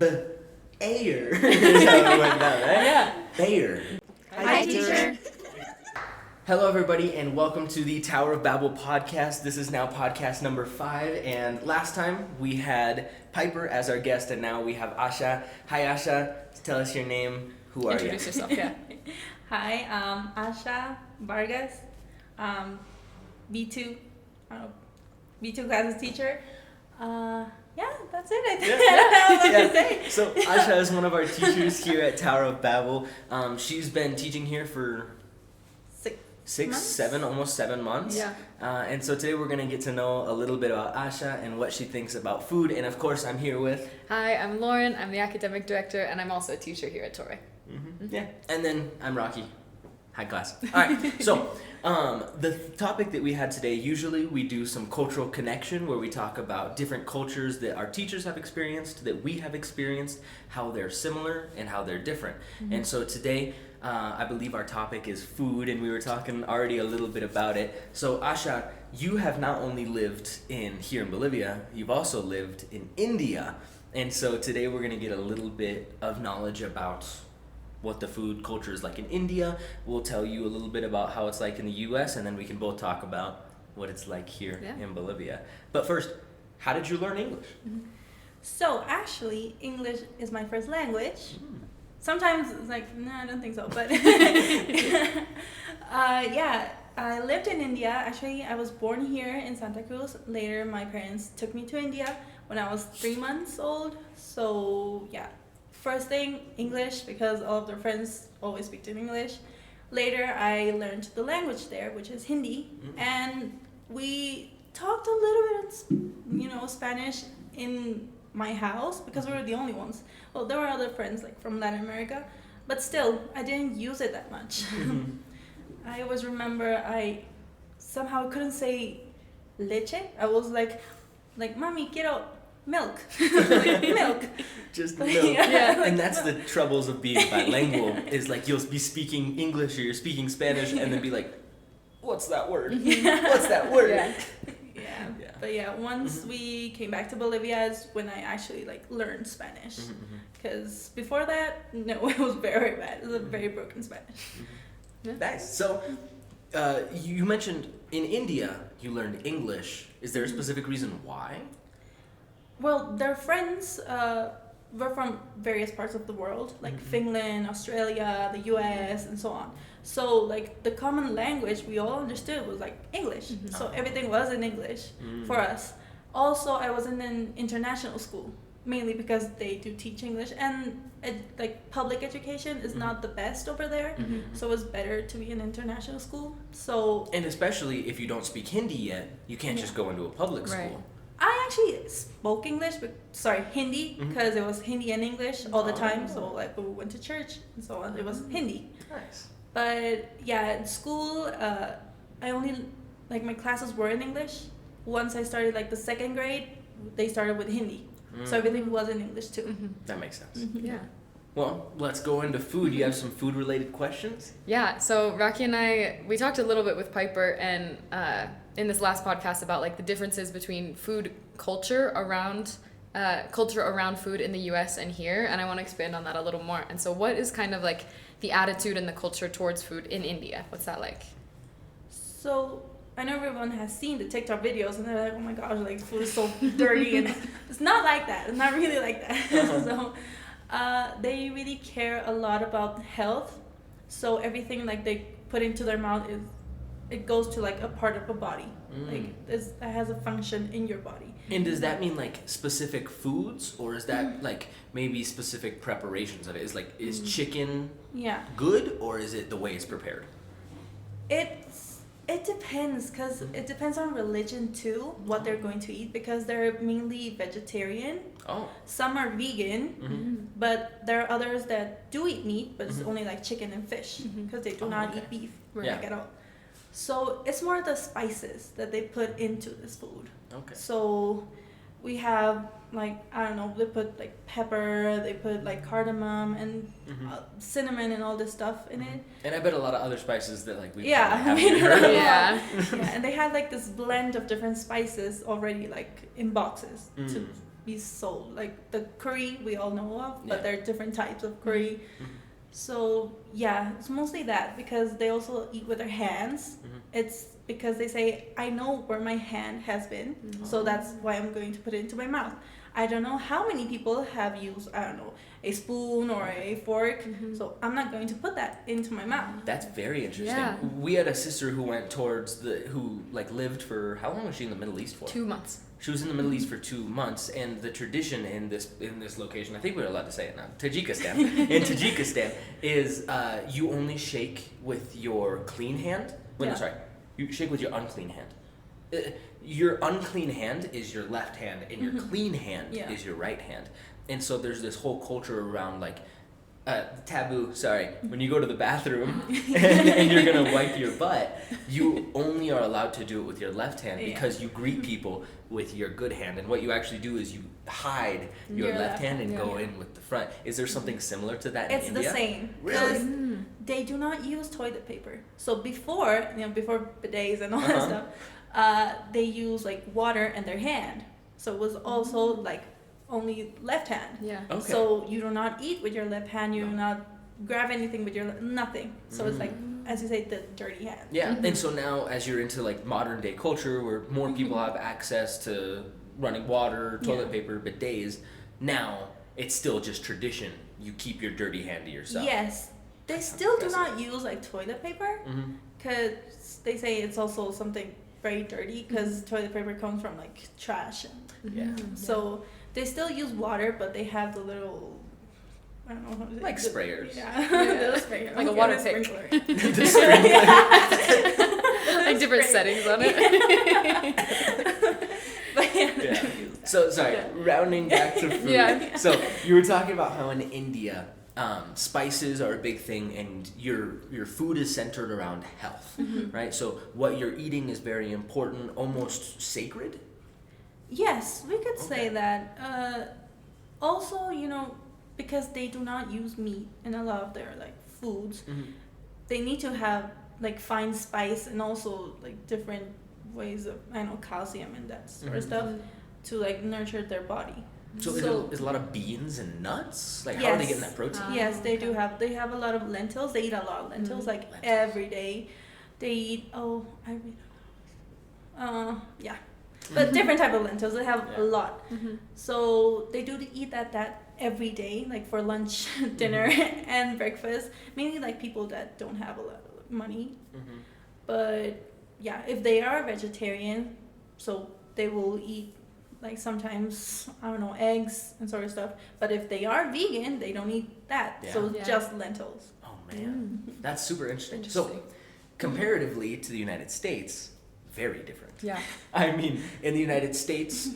Bayer. Is how it went down, right? Yeah. Bayer. Hi, teacher. Hello, everybody, and welcome to the Tower of Babel podcast. This is now podcast number 5, and last time we had Piper as our guest, and now we have Asha. Hi, Asha. Tell us your name. Who are Introduce yourself, yeah. Hi, Asha Vargas, B2, B2 classes teacher. Yeah, that's it. I think. I don't know what to say. So Asha is one of our teachers here at Tower of Babel. She's been teaching here for almost 7 months. Yeah. And so today we're going to get to know a little bit about Asha and what she thinks about food. And of course, I'm here with... Hi, I'm Lauren. I'm the academic director, and I'm also a teacher here at Torre. Mm-hmm. Yeah. And then I'm Rocky. Hi, class. All right. So the topic that we had today, usually we do some cultural connection where we talk about different cultures that our teachers have experienced, that we have experienced, how they're similar and how they're different. Mm-hmm. And so today... I believe our topic is food, and we were talking already a little bit about it. So, Asha, you have not only lived here in Bolivia, you've also lived in India. And so today we're going to get a little bit of knowledge about what the food culture is like in India. We'll tell you a little bit about how it's like in the U.S., and then we can both talk about what it's like here in Bolivia. But first, how did you learn English? So, actually, English is my first language. Sometimes it's like, no, I don't think so. But yeah, I lived in India. Actually, I was born here in Santa Cruz. Later, my parents took me to India when I was 3 months old. So yeah, first thing, English, because all of their friends always speak in English. Later, I learned the language there, which is Hindi. And we talked a little bit, Spanish in my house because we were the only ones. Well, there were other friends like from Latin America, but still I didn't use it that much. I always remember I somehow couldn't say leche. I was like mami, quiero milk. Milk. Just milk. Yeah. And that's the troubles of being bilingual is like you'll be speaking English or you're speaking Spanish and then be like, what's that word? What's that word? Yeah. But yeah, once we came back to Bolivia is when I actually learned Spanish. Because before that, no, it was very bad. It was a very broken Spanish. Nice. So, you mentioned in India you learned English. Is there a specific reason why? Well, their friends were from various parts of the world, like Finland, Australia, the US, and so on. So, the common language we all understood was, English. So, everything was in English for us. Also, I was in an international school, mainly because they do teach English. And, public education is not the best over there. So, it was better to be in an international school. So, and especially if you don't speak Hindi yet, you can't just go into a public school. I actually spoke English, Hindi, because it was Hindi and English all the time. So, when we went to church and so on, it was Hindi. Nice. But yeah, in school, I only my classes were in English. Once I started the second grade, they started with Hindi, so everything was in English too. That makes sense. Yeah. Well, let's go into food. You have some food-related questions? Yeah. So Rocky and we talked a little bit with Piper and in this last podcast about the differences between food culture around food in the U.S. and here, and I want to expand on that a little more. And so, what is kind of the attitude and the culture towards food in India? What's that like? So I know everyone has seen the TikTok videos and they're like, oh my gosh, food is so dirty, and it's not like that. It's not really like that. So they really care a lot about health. So everything they put into their mouth it goes to a part of a body. It has a function in your body. And does that mean specific foods, or is that maybe specific preparations of it? Is chicken good, or is it the way it's prepared? It depends, because it depends on religion too, what they're going to eat, because they're mainly vegetarian. Some are vegan, but there are others that do eat meat, but it's only chicken and fish, because they do not eat beef at all. So it's more the spices that they put into this food. Okay. So we have I don't know, they put pepper, they put cardamom and cinnamon and all this stuff in it. And I bet a lot of other spices that we haven't heard. And they had this blend of different spices already in boxes be sold. Like the curry we all know of, but Yeah. there are different types of curry. Mhm. So yeah, it's mostly that because they also eat with their hands. Mhm. It's because they say, I know where my hand has been, so that's why I'm going to put it into my mouth. I don't know how many people have used, I don't know, a spoon or a fork, so I'm not going to put that into my mouth. That's very interesting. Yeah. We had a sister who went towards who like lived for, how long was she in the Middle East for? 2 months. She was in the Middle East for 2 months, and the tradition in this location, I think we're allowed to say it now, Tajikistan. In Tajikistan, is you only shake with your clean hand. Wait, no, Yeah. sorry, you shake with your unclean hand. Your unclean hand is your left hand, and your clean hand Yeah. is your right hand. And so there's this whole culture around like taboo. Sorry, when you go to the bathroom and you're gonna wipe your butt, you only are allowed to do it with your left hand because you greet people with your good hand. And what you actually do is you hide your Your left left hand and hand, go yeah. in with the front. Is there something similar to that in It's India? the same. Really? 'Cause they do not use toilet paper. So before, before bidets and all that stuff, they use like water and their hand. So it was also like only left hand. Yeah. Okay. So you do not eat with your left hand. You do not grab anything with your nothing. So it's like, as you say, the dirty hand. Yeah, and so now as you're into like modern day culture where more people have access to running water, toilet paper, bidets, now it's still just tradition. You keep your dirty hand to yourself. Yes, they That's still do impressive. not use like toilet paper Mm-hmm. because they say it's also something very dirty because toilet paper comes from like trash. And Yeah. so they still use water, but they have the little, I don't know how to say Like it. sprayers. Yeah, little sprayer. Like a Okay, water the pick. sprinkler. The sprinkler. Like different settings on it. But yeah. Yeah. So sorry, rounding back to food. Yeah. So you were talking about how in India, spices are a big thing, and your food is centered around health, right? So what you're eating is very important, almost sacred. Yes, we could say Okay. that. Also, because they do not use meat in a lot of their like foods, they need to have like fine spice and also like different ways of calcium and that sort of stuff to like nurture their body. So, is a lot of beans and nuts? Like how are they Yes. getting that protein? Yes, they okay. do have. They have a lot of lentils. They eat a lot of lentils, like Lentils. every day. They eat. Oh, I read. Yeah, but different type of lentils. They have Yeah. a lot. So they do eat that every day, like for lunch, dinner, and breakfast. Mainly like people that don't have a lot of money. But yeah, if they are vegetarian, so they will eat like sometimes, I don't know, eggs and sort of stuff. But if they are vegan, they don't eat that. Yeah. So Yeah. just lentils. Oh man, that's super interesting. Interesting. So comparatively to the United States, very different. Yeah. I mean, in the United States,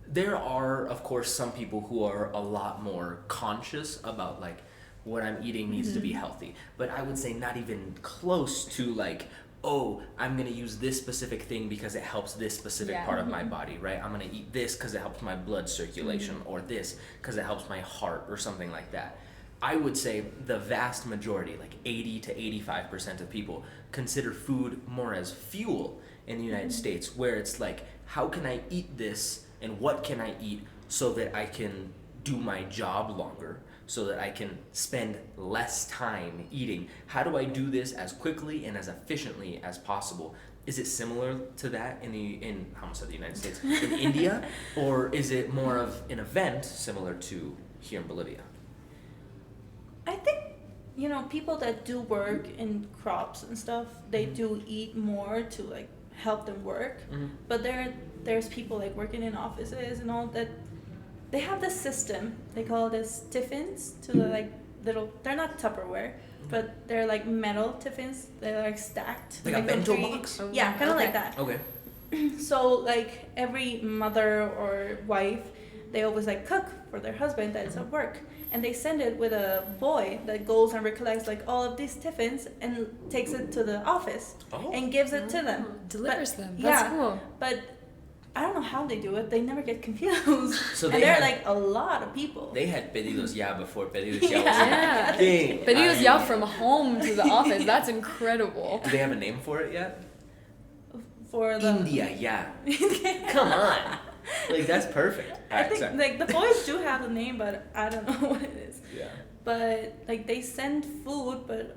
there are, of course, some people who are a lot more conscious about like what I'm eating needs to be healthy. But I would say not even close to like, oh, I'm gonna use this specific thing because it helps this specific Yeah. part of my body, right? I'm gonna eat this because it helps my blood circulation, or this because it helps my heart, or something like that. I would say the vast majority, like 80 to 85% of people, consider food more as fuel in the United States, where it's like, how can I eat this and what can I eat so that I can do my job longer, so that I can spend less time eating? How do I do this as quickly and as efficiently as possible? Is it similar to that in I almost said the United States, in India, or is it more of an event similar to here in Bolivia? I think, people that do work in crops and stuff, they do eat more to like help them work. But there's people like working in offices and all that. They have this system. They call this tiffins to the like little. They're not Tupperware, but they're like metal tiffins. They're like stacked. Like a from bento three- box? Oh, Yeah, kind of okay. like that. Okay. So like every mother or wife, they always like cook for their husband that is at work, and they send it with a boy that goes and recollects like all of these tiffins and takes it to the office Oh. and gives it to them. Delivers But- them. That's yeah. cool. But I don't know how they do it. They never get confused. So and they there had- are like a lot of people. They had pedidos ya before pedidos ya was Yeah. a thing. But he was I yelled mean, from home to the office. That's incredible. Do they have a name for it yet? For the India, yeah. Come on. Like, that's perfect. I think like the boys do have the name, but I don't know what it is. Yeah. But like they send food, but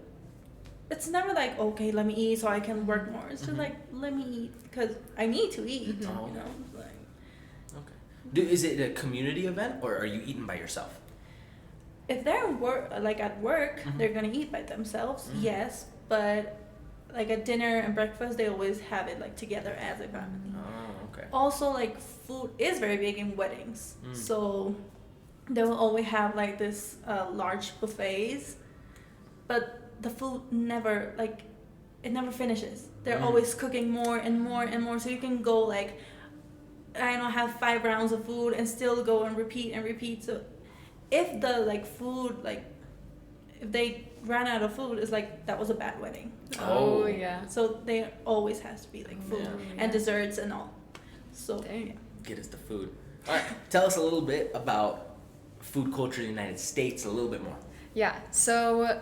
it's never like, okay, let me eat so I can work more. It's just like, let me eat because I need to eat. You know, like. Okay. Is it a community event or are you eating by yourself? If they're at work, they're gonna eat by themselves. Yes, but like at dinner and breakfast, they always have it like together as a family. Oh, okay. Also, like food is very big in weddings, so they will always have like this large buffets, but the food never it never finishes. They're always cooking more and more and more, so you can go like, I don't know, have 5 rounds of food and still go and repeat. So if the food if they ran out of food, it's like that was a bad wedding. Oh yeah. So there always has to be like food and desserts and all. So yeah. Get us the food. All right, tell us a little bit about food culture in the United States a little bit more. Yeah, so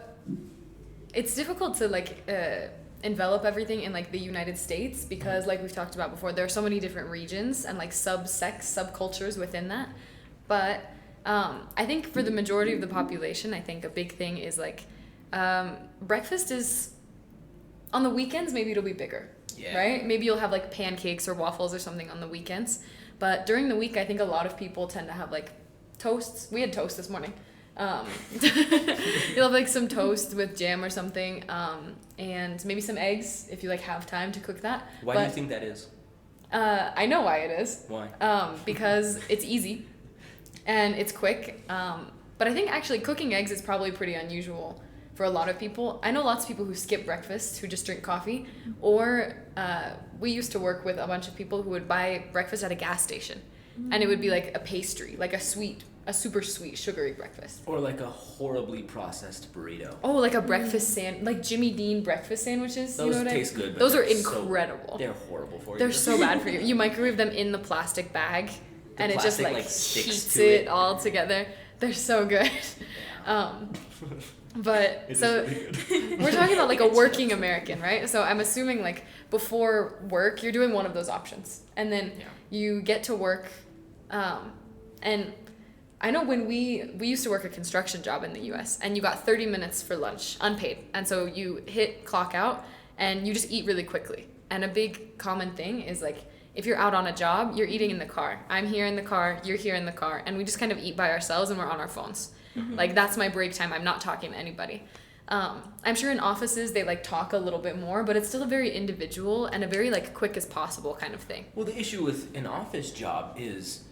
it's difficult to envelop everything in the United States because like we've talked about before, there are so many different regions and subcultures within that. But I think for the majority of the population, I think a big thing is breakfast is on the weekends. Maybe it'll be bigger, right? Maybe you'll have pancakes or waffles or something on the weekends. But during the week, I think a lot of people tend to have toasts. We had toast this morning. You'll have some toast with jam or something, and maybe some eggs if you have time to cook that. Why do you think that is? I know why it is. Why? Because it's easy and it's quick. But I think actually cooking eggs is probably pretty unusual for a lot of people. I know lots of people who skip breakfast, who just drink coffee, or we used to work with a bunch of people who would buy breakfast at a gas station, and it would be a pastry, a super sweet, sugary breakfast. Or a horribly processed burrito. Oh, a breakfast Jimmy Dean breakfast sandwiches. Those taste good, but those are incredible. They're horrible for you. They're so bad for you. You microwave them in the plastic bag, and it just heats it all together. They're so good. But so really we're talking about a working American, right? So I'm assuming before work you're doing one of those options, and then you get to work, and I know when we used to work a construction job in the US, and you got 30 minutes for lunch, unpaid, and so you hit clock out and you just eat really quickly. And a big common thing is if you're out on a job, you're eating in the car. I'm here in the car, you're here in the car, and we just kind of eat by ourselves and we're on our phones. That's my break time. I'm not talking to anybody. I'm sure in offices they talk a little bit more, but it's still a very individual and a very quick as possible kind of thing. Well, the issue with an office job is,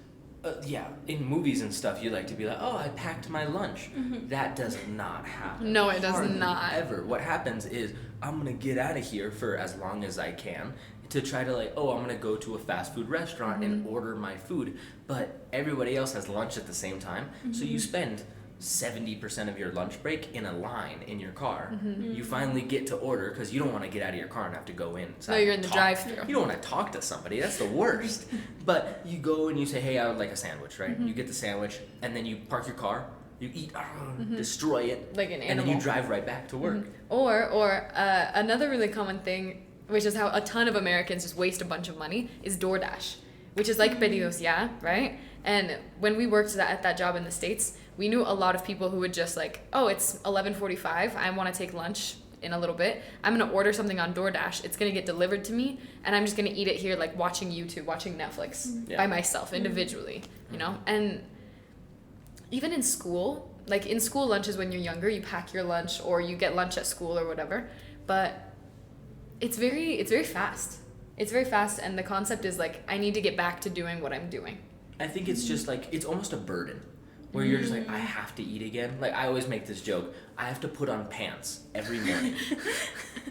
in movies and stuff, you like to be oh, I packed my lunch. That does not happen. No, it does Hardly not. Ever. What happens is I'm gonna get out of here for as long as I can to try to I'm gonna go to a fast food restaurant and order my food. But everybody else has lunch at the same time, so you spend 70% of your lunch break in a line in your car. You finally get to order because you don't want to get out of your car and have to go inside. No, you're in the drive-thru. You don't want to talk to somebody. That's the worst. But you go and you say, hey, I would like a sandwich, right? You get the sandwich, and then you park your car, you eat, destroy it, like an animal, and then you drive right back to work. Or another really common thing, which is how a ton of Americans just waste a bunch of money, is DoorDash, which is like Pedidos Ya, right? And when we worked at that job in the States, we knew a lot of people who would just oh, it's 11:45, I want to take lunch in a little bit. I'm going to order something on DoorDash. It's going to get delivered to me, and I'm just going to eat it here, watching YouTube, watching Netflix by myself, individually, you know? And even in school, in school lunches when you're younger, you pack your lunch or you get lunch at school or whatever, but it's very fast. It's very fast, and the concept is I need to get back to doing what I'm doing. I think it's just it's almost a burden where you're just I have to eat again. I always make this joke, I have to put on pants every morning.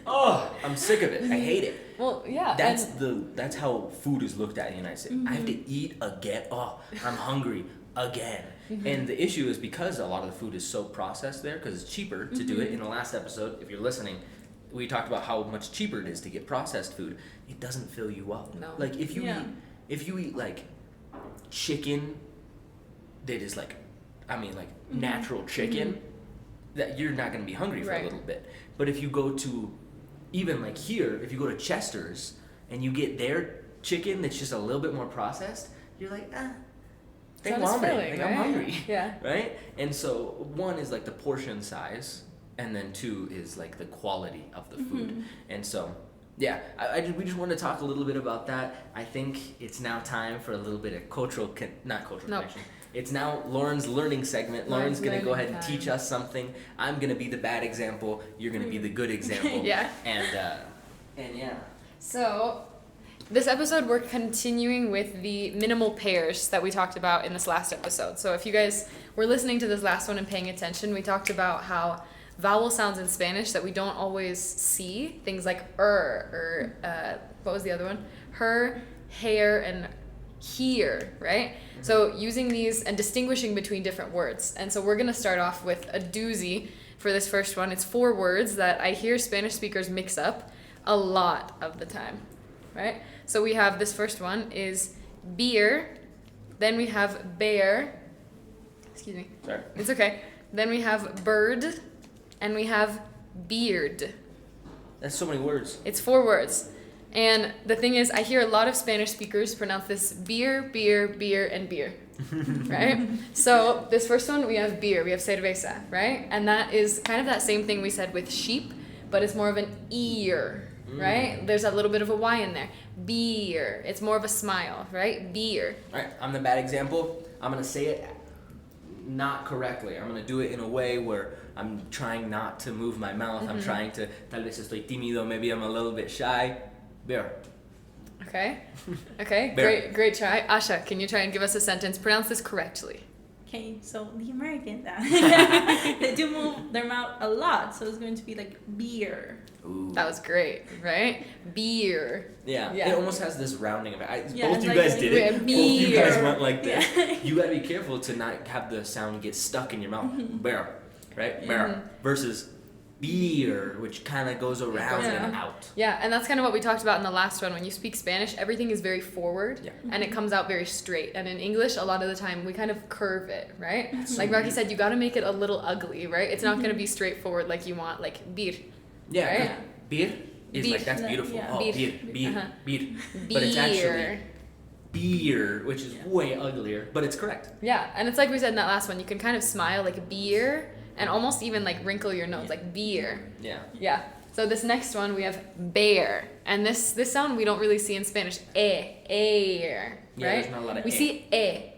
Oh, I'm sick of it. I hate it. Well, yeah. That's how food is looked at in the United States. I have to eat again. Oh, I'm hungry again. And the issue is because a lot of the food is so processed there, because it's cheaper to do it. In the last episode, if you're listening, we talked about how much cheaper it is to get processed food. It doesn't fill you up. No. If you eat chicken that is natural chicken, that you're not going to be hungry for a little bit. But if you go to even here, if you go to Chester's and you get their chicken that's just a little bit more processed, you're like, Sounds filling, like right? I'm hungry. Yeah. Right? And so 1 is like the portion size, and then 2 is like the quality of the food. And so, yeah, we just want to talk a little bit about that. I think it's now time for a little bit of connection. It's now Lauren's learning segment. Lauren's going to go ahead and teach us something. I'm going to be the bad example. You're going to be the good example. Yeah. And yeah. So, this episode, we're continuing with the minimal pairs that we talked about in this last episode. So if you guys were listening to this last one and paying attention, we talked about how vowel sounds in Spanish that we don't always see, things like or what was the other one? Her, hair, and here, right? So using these and distinguishing between different words. And so we're going to start off with a doozy for this first one. It's 4 words that I hear Spanish speakers mix up a lot of the time, right? So we have this first one is beer, then we have bear, excuse me. Sorry. It's okay. Then we have bird, and we have beard. That's so many words. It's 4 words. And the thing is, I hear a lot of Spanish speakers pronounce this beer, beer, beer, and beer, right? So this first one, we have beer, we have cerveza, right? And that is kind of that same thing we said with sheep, but it's more of an ear, right? There's a little bit of a Y in there. Beer. It's more of a smile, right? Beer. All right, I'm the bad example. I'm going to say it not correctly. I'm going to do it in a way where I'm trying not to move my mouth. I'm trying to, tal vez estoy tímido, maybe I'm a little bit shy. Beer. Okay. Okay, Bear. great try. Asha, can you try and give us a sentence? Pronounce this correctly. Okay, so the Americans, they do move their mouth a lot, so it's going to be like beer. Ooh. That was great, right? Beer. Yeah, Yeah. it almost has this rounding of it. Yeah, Both it's you like- guys did it. Yeah, Both you guys beer. went like this. Yeah. You gotta be careful to not have the sound get stuck in your mouth. Bear, right? Bear. Versus beer, which kind of goes around Yeah. and out. Yeah, and that's kind of what we talked about in the last one. When you speak Spanish, everything is very forward, Yeah. and it comes out very straight. And in English, a lot of the time, we kind of curve it, right? Like Rocky said, you got to make it a little ugly, right? It's not going to be straightforward like you want, like beer. Yeah, Right? 'cause beer is Beer. like, that's beautiful. Yeah. Oh, Beer. beer. Uh-huh. Beer. But it's actually Beer. beer, which is way uglier, but it's correct. Yeah, and it's like we said in that last one, you can kind of smile like beer, and almost even like wrinkle your nose like beer. Yeah. Yeah. So this next one we have bear, and this sound we don't really see in Spanish. Air, Yeah, right? there's not a lot of we eh. see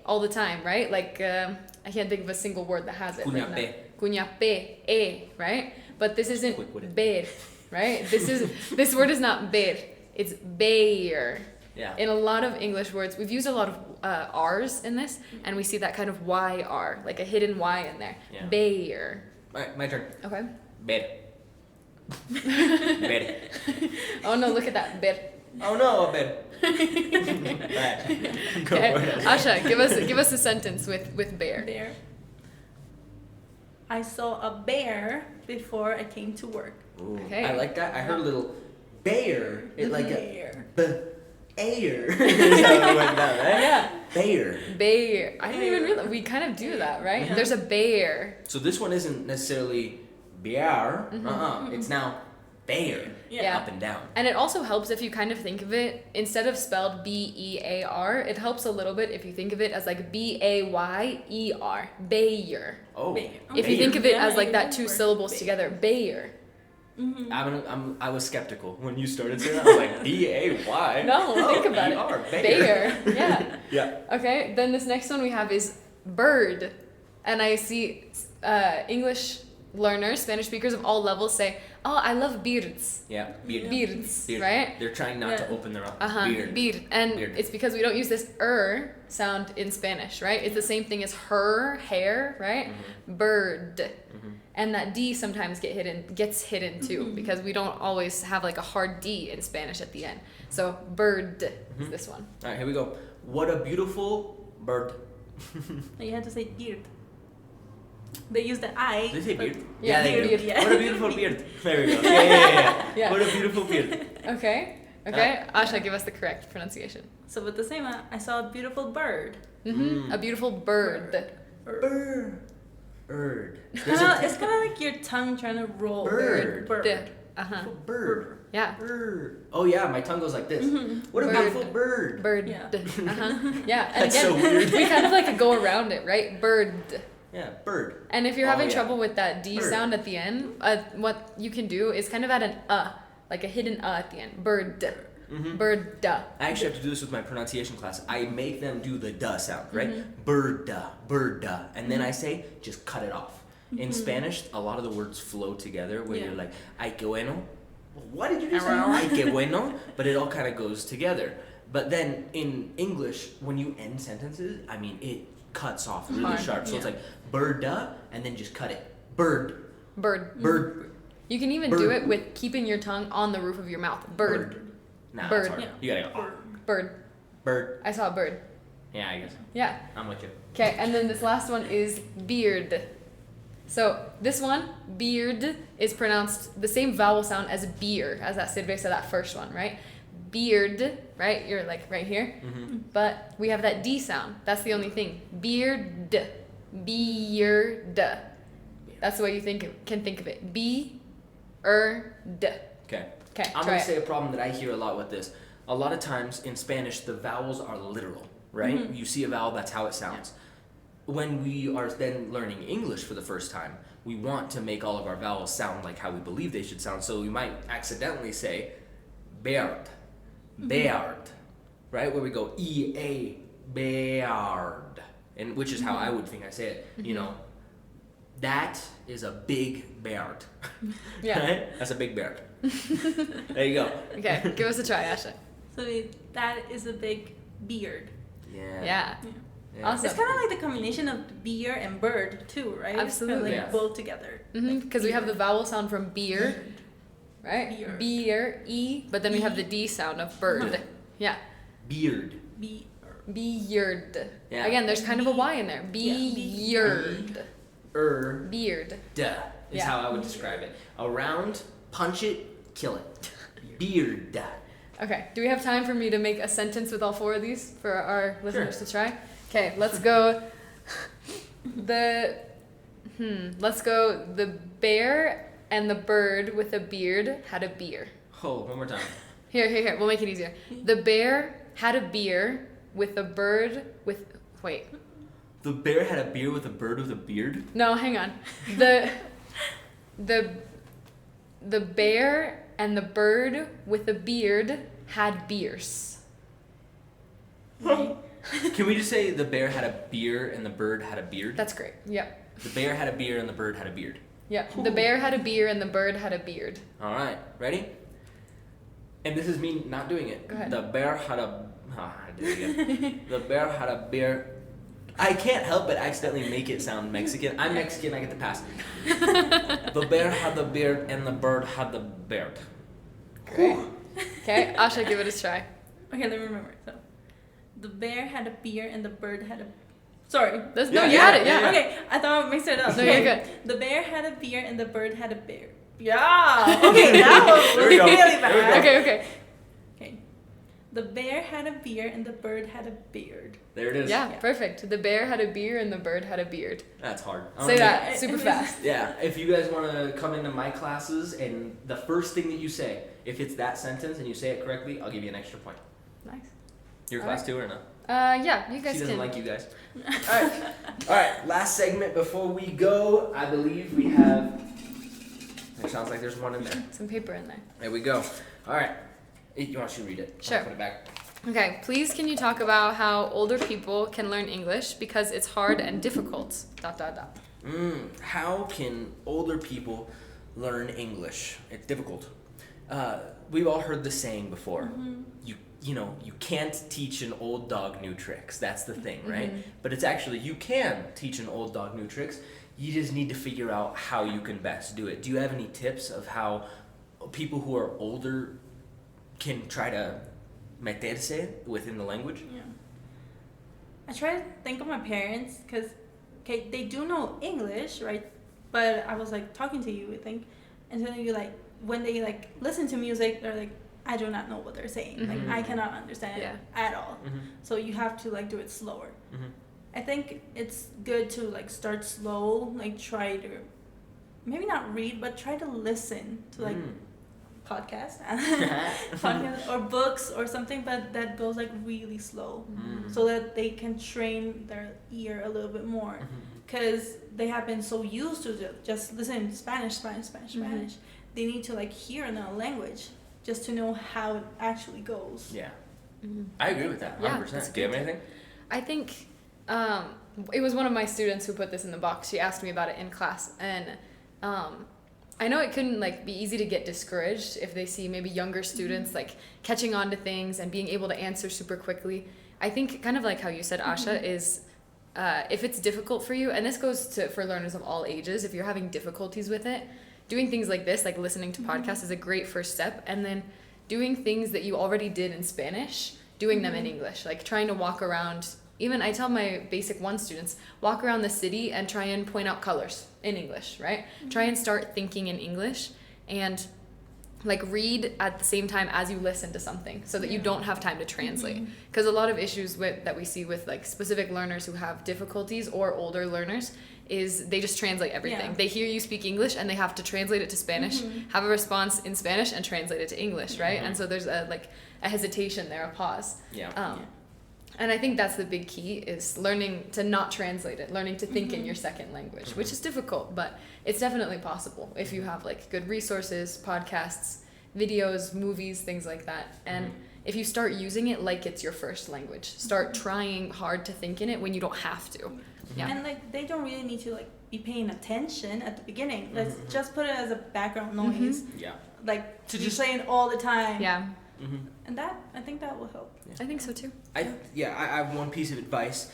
all the time, right? Like I can't think of a single word that has it. right now. Cuñapé. Cuñapé, right? But this isn't Quick with it. bear, right? This word is not bear. It's bear. Yeah. In a lot of English words, we've used a lot of R's in this, and we see that kind of YR, like a hidden Y in there. Yeah. Bear. All right, my turn. Okay. Bear. Bear. Oh no, look at that. Bear. Oh no, bear. Alright. Go Okay. for it. Asha, give us a sentence with bear. Bear. I saw a bear before I came to work. Ooh, Okay. I like that. I heard a little bear. It like a Bear. air. Something like that, right? Yeah. Bear. Bear. I didn't even realize we kind of do that, right? Yeah. There's a bear. So this one isn't necessarily bear. It's now bear. Yeah. Up and down. And it also helps if you kind of think of it, instead of spelled B-E-A-R, it helps a little bit if you think of it as like B-A-Y-E-R. Bayer. Oh. Bear. If you Bayer. think of it Yeah, as like it that does 2 work. syllables Bayer. together. Bayer. I was skeptical when you started saying that. I was like B-A-Y. No, think about E-R, it. Bayer. Bayer. Yeah. Yeah. Okay, then this next one we have is bird. And I see English learners, Spanish speakers of all levels say, oh, I love birds. Yeah. Beard. Birds, Beard. right? They're trying not to Yeah. open their mouth. Beard. And Beard. it's because we don't use this sound in Spanish, right? It's the same thing as her, hair, right? Bird. And that D sometimes gets hidden too, because we don't always have like a hard D in Spanish at the end. So bird is this one. All right, here we go. What a beautiful bird. You had to say beard. They use the I. Did they say but- beard? Yeah, they do. beard, yeah. What a beautiful beard. There we go. Yeah. Yeah. What a beautiful beard. Okay. Asha, give us the correct pronunciation. So with the same, I saw a beautiful bird. A beautiful bird. Bird. It's kind of like your tongue trying to roll. Bird. Bird. Uh-huh. Bird. Yeah. Bird. Oh yeah, my tongue goes like this. What a Bird. beautiful bird. Bird. Yeah. Uh-huh. Yeah. And That's again, so weird. we kind of like go around it, right? Bird. Yeah, bird. And if you're Oh, having yeah. trouble with that D Bird. sound at the end, what you can do is kind of add an like a hidden at the end. Bird. Mm-hmm. Bird. I actually have to do this with my pronunciation class. I make them do the duh sound, right? Mm-hmm. Bird, and then I say, just cut it off. In Spanish, a lot of the words flow together where you're like, ay que bueno. What did you just say? Ay que bueno. But it all kind of goes together. But then in English, when you end sentences, I mean, it cuts off really Hard, sharp. So it's like, bird, and then just cut it. Bird. Bird. Bird. You can even do it with keeping your tongue on the roof of your mouth. Bird. Nah, Bird. that's hard. Yeah. You gotta go. Bird. Bird. I saw a bird. Yeah, I guess. Yeah. I'm with you. Okay, and then this last one is beard. So this one, beard, is pronounced the same vowel sound as beer, as that cerveza, that first one, right? Beard, right? You're like right here. Mm-hmm. But we have that D sound. That's the only thing. Beard. Beard. That's the way you can think of it. B-er-d. Okay. Okay, I'm try gonna it. say a problem that I hear a lot with this. A lot of times in Spanish, the vowels are literal, right? Mm-hmm. You see a vowel, that's how it sounds. When we are then learning English for the first time, we want to make all of our vowels sound like how we believe they should sound. So we might accidentally say beard, beard, right? Where we go E-A, beard, and which is how I would think I say it. You know, that is a big beard. Yeah. Right? That's a big beard. There you go. Okay, give us a try, Asha. So that is a big beard. Yeah. Yeah. Yeah. Awesome. It's kind of like the combination of beer and bird too, right? Absolutely. It's kinda like Yeah. both together. Because we have the vowel sound from beer, right? Beard. Beer, E, but then we have the D sound of bird. Yeah. Beard. Beer. Beard. Yeah. Again, there's kind of a Y in there. Yeah. Beard. Beard. Duh is Yeah. how I would describe it. Around, punch it, kill it. Beard. Okay, do we have time for me to make a sentence with all four of these for our listeners to try? Okay, let's go. Let's go. The bear and the bird with a beard had a beer. Oh, one more time. Here. We'll make it easier. The bear had a beer with a bird with. Wait. The bear had a beer with a bird with a beard? No, hang on. The bear and the bird with a beard had beers. Can we just say the bear had a beer and the bird had a beard? That's great. Yep. The bear had a beer and the bird had a beard. Yep. The bear had a beer and the bird had a beard. All right, ready? And this is me not doing it. Go ahead. The bear had a. I did it again. The bear had a beer. I can't help but accidentally make it sound Mexican. I'm Mexican, I get the pass. The bear had the beard and the bird had the beard. Great. Okay, Asha, give it a try. Okay, let me remember. So, the bear had a beer and the bird had a. Sorry. No, you had it, yeah. Okay, I thought I mixed it up. No, you're good. The bear had a beer and the bird had a bear. Yeah. Okay, that was There we go. really There we bad. go. Okay. Okay. The bear had a beer and the bird had a beard. There it is. Yeah, Yeah. perfect. The bear had a beer and the bird had a beard. That's hard. Say that super fast. Yeah, if you guys want to come into my classes and the first thing that you say, if it's that sentence and you say it correctly, I'll give you an extra point. Nice. Your All class right. too or no? Yeah, you She guys doesn't can. like you guys. Alright, last segment before we go. I believe we have. It sounds like there's one in there. Some paper in there. There we go. Alright. You want to read it? Sure. I'll put it back. Okay, please can you talk about how older people can learn English because it's hard and difficult. ... How can older people learn English? It's difficult. We've all heard the saying before. You know, you can't teach an old dog new tricks. That's the thing, right? But it's actually, you can teach an old dog new tricks. You just need to figure out how you can best do it. Do you have any tips of how people who are older can try to meterse within the language? Yeah. I try to think of my parents because, okay, they do know English, right? But I was like talking to you, I think, and so you like when they like listen to music, they're like, I do not know what they're saying. Like I cannot understand it at all. So you have to like do it slower. I think it's good to like start slow, like try to maybe not read, but try to listen to like podcast, podcast or books or something, but that goes like really slow, so that they can train their ear a little bit more, because they have been so used to just listening to Spanish. They need to like hear another language just to know how it actually goes. Yeah. I agree with that 100%. Yeah, Do you have anything? I think it was one of my students who put this in the box. She asked me about it in class, and I know it can like be easy to get discouraged if they see maybe younger students like catching on to things and being able to answer super quickly. I think kind of like how you said, Asha, is if it's difficult for you, and this goes for learners of all ages, if you're having difficulties with it, doing things like this, like listening to podcasts, is a great first step. And then doing things that you already did in Spanish, doing them in English, like trying to walk around. Even I tell my basic 1 students, walk around the city and try and point out colors in English, right? Try and start thinking in English, and like read at the same time as you listen to something, so that you don't have time to translate. Because a lot of issues that we see with like specific learners who have difficulties or older learners is they just translate everything. They hear you speak English and they have to translate it to Spanish, have a response in Spanish and translate it to English, right? And so there's a hesitation there, a pause. And I think that's the big key, is learning to not translate it, learning to think in your second language, which is difficult, but it's definitely possible if you have like good resources, podcasts, videos, movies, things like that. And if you start using it like it's your first language, start trying hard to think in it when you don't have to. And like they don't really need to like be paying attention at the beginning. Let's just put it as a background noise. Like to just playing all the time. And that, I think that will help. I think so too. I have one piece of advice.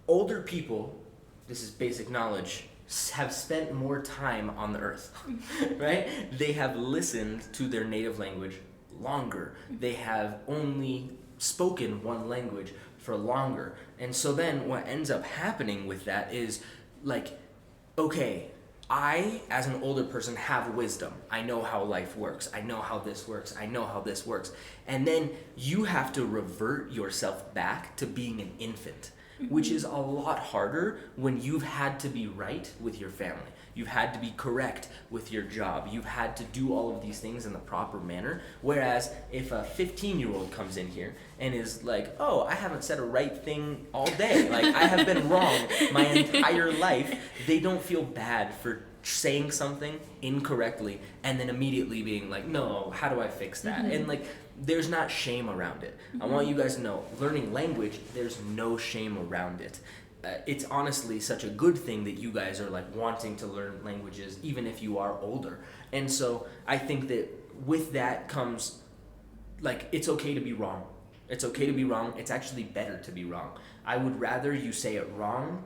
Older people, this is basic knowledge, have spent more time on the earth, right? They have listened to their native language longer. They have only spoken one language for longer. And so then what ends up happening with that is like, okay, I, as an older person, have wisdom. I know how life works. I know how this works. I know how this works. And then you have to revert yourself back to being an infant, which is a lot harder when you've had to be right with your family. You've had to be correct with your job. You've had to do all of these things in the proper manner. Whereas if a 15-year-old comes in here and is like, oh, I haven't said a right thing all day. Like, I have been wrong my entire life. They don't feel bad for saying something incorrectly and then immediately being like, no, how do I fix that? And like, there's not shame around it. I want you guys to know, learning language, there's no shame around it. It's honestly such a good thing that you guys are like wanting to learn languages even if you are older. And so I think that with that comes like, it's okay to be wrong. It's okay to be wrong. It's actually better to be wrong. I would rather you say it wrong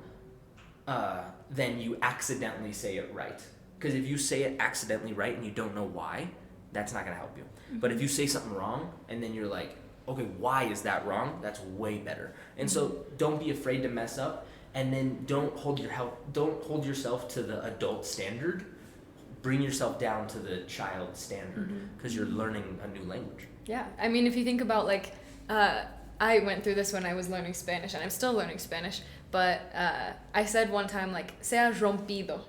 than you accidentally say it right. Because if you say it accidentally right and you don't know why, that's not going to help you. But if you say something wrong and then you're like, okay, why is that wrong? That's way better. And so don't be afraid to mess up, and then don't hold yourself to the adult standard. Bring yourself down to the child standard, because you're learning a new language. Yeah, I mean, if you think about like, I went through this when I was learning Spanish, and I'm still learning Spanish, but I said one time like, se ha rompido,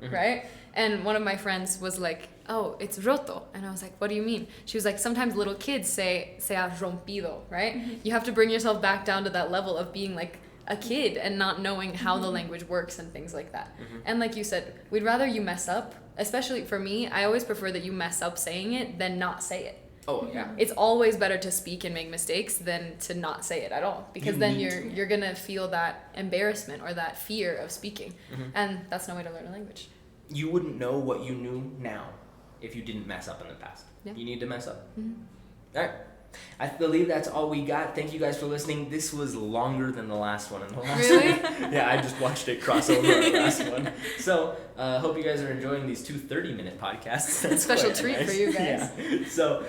right? And one of my friends was like, oh, it's roto. And I was like, what do you mean? She was like, sometimes little kids say, se ha rompido, right? You have to bring yourself back down to that level of being like a kid and not knowing how the language works and things like that. And like you said, we'd rather you mess up, especially for me, I always prefer that you mess up saying it than not say it. Oh, yeah. It's always better to speak and make mistakes than to not say it at all, because then you're going to feel that embarrassment or that fear of speaking. And that's no way to learn a language. You wouldn't know what you knew now if you didn't mess up in the past. Yeah. You need to mess up. All right. I believe that's all we got. Thank you guys for listening. This was longer than the last one. Really? Yeah, I just watched it cross over the last one. So, hope you guys are enjoying these 2 30-minute podcasts. That's special treat nice. For you guys. Yeah. So,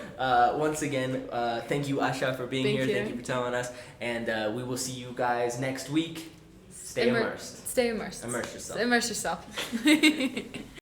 once again, thank you, Asha, for being here. Thank you for telling us. And we will see you guys next week. Stay immersed. Stay immersed. Immerse yourself. Immerse yourself.